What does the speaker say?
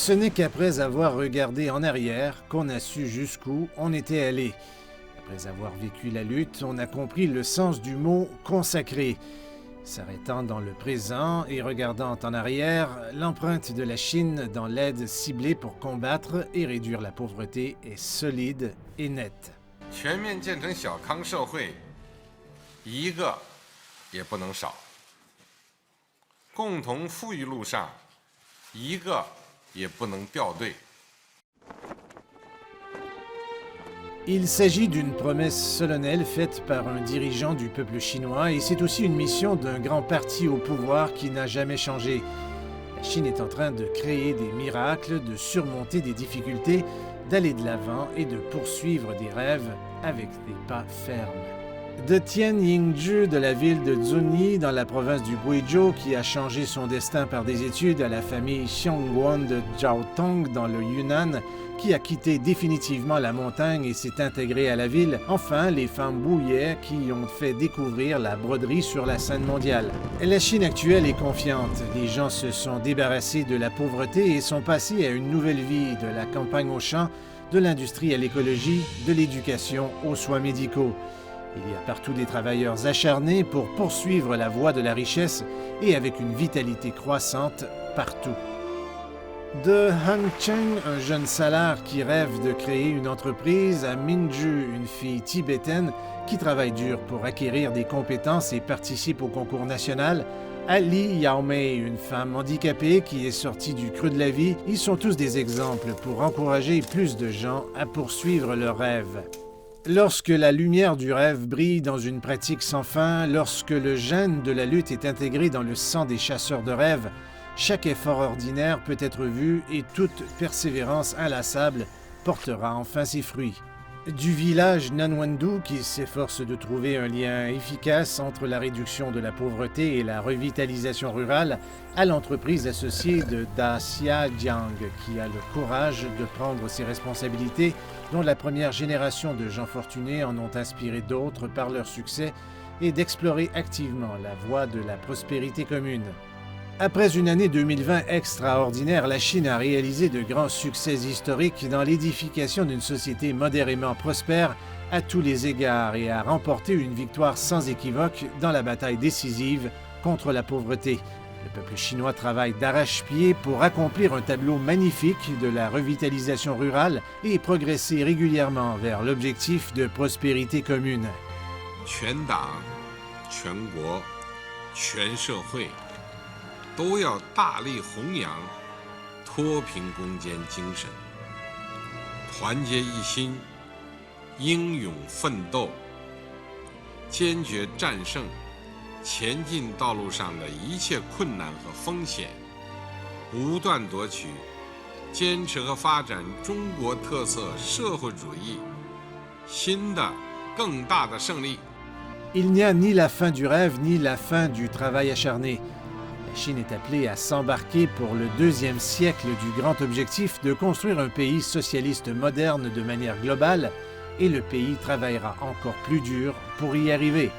Ce n'est qu'après avoir regardé en arrière qu'on a su jusqu'où on était allé. Après avoir vécu la lutte, on a compris le sens du mot « consacré ». S'arrêtant dans le présent et regardant en arrière, l'empreinte de la Chine dans l'aide ciblée pour combattre et réduire la pauvreté est solide et nette. 全面建成小康社会，一个也不能少。共同富裕路上，一个也不能掉队。 Il s'agit d'une promesse solennelle faite par un dirigeant du peuple chinois et c'est aussi une mission d'un grand parti au pouvoir qui n'a jamais changé. La Chine est en train de créer des miracles, de surmonter des difficultés, d'aller de l'avant et de poursuivre des rêves avec des pas fermes. De Tian Yingzhu de la ville de Zunyi dans la province du Guizhou qui a changé son destin par des études à la famille Xiongguan de Jiaotong dans le Yunnan qui a quitté définitivement la montagne et s'est intégrée à la ville. Enfin, les femmes bouillères qui ont fait découvrir la broderie sur la scène mondiale. La Chine actuelle est confiante. Les gens se sont débarrassés de la pauvreté et sont passés à une nouvelle vie, de la campagne au champ, de l'industrie à l'écologie, de l'éducation aux soins médicaux. Il y a partout des travailleurs acharnés pour poursuivre la voie de la richesse et avec une vitalité croissante partout. De Han Cheng, un jeune salaire qui rêve de créer une entreprise, à Mingju, une fille tibétaine qui travaille dur pour acquérir des compétences et participe au concours national, à Li Yaomei, une femme handicapée qui est sortie du creux de la vie, ils sont tous des exemples pour encourager plus de gens à poursuivre leurs rêves. Lorsque la lumière du rêve brille dans une pratique sans fin, lorsque le gène de la lutte est intégré dans le sang des chasseurs de rêves, chaque effort ordinaire peut être vu et toute persévérance inlassable portera enfin ses fruits. Du village Nanwandu qui s'efforce de trouver un lien efficace entre la réduction de la pauvreté et la revitalisation rurale, à l'entreprise associée de Da Xiajiang qui a le courage de prendre ses responsabilités, dont la première génération de gens fortunés en ont inspiré d'autres par leur succès, et d'explorer activement la voie de la prospérité commune. Après une année 2020 extraordinaire, la Chine a réalisé de grands succès historiques dans l'édification d'une société modérément prospère à tous les égards et a remporté une victoire sans équivoque dans la bataille décisive contre la pauvreté. Le peuple chinois travaille d'arrache-pied pour accomplir un tableau magnifique de la revitalisation rurale et progresser régulièrement vers l'objectif de prospérité commune. 全党、全国、全社会 都要大力弘扬脱贫攻坚精神，团结一心，英勇奋斗，坚决战胜前进道路上的一切困难和风险，不断夺取坚持和发展中国特色社会主义新的更大的胜利。 Il n'y a ni la fin du rêve ni la fin du travail acharné. La Chine est appelée à s'embarquer pour le deuxième siècle du grand objectif de construire un pays socialiste moderne de manière globale et le pays travaillera encore plus dur pour y arriver.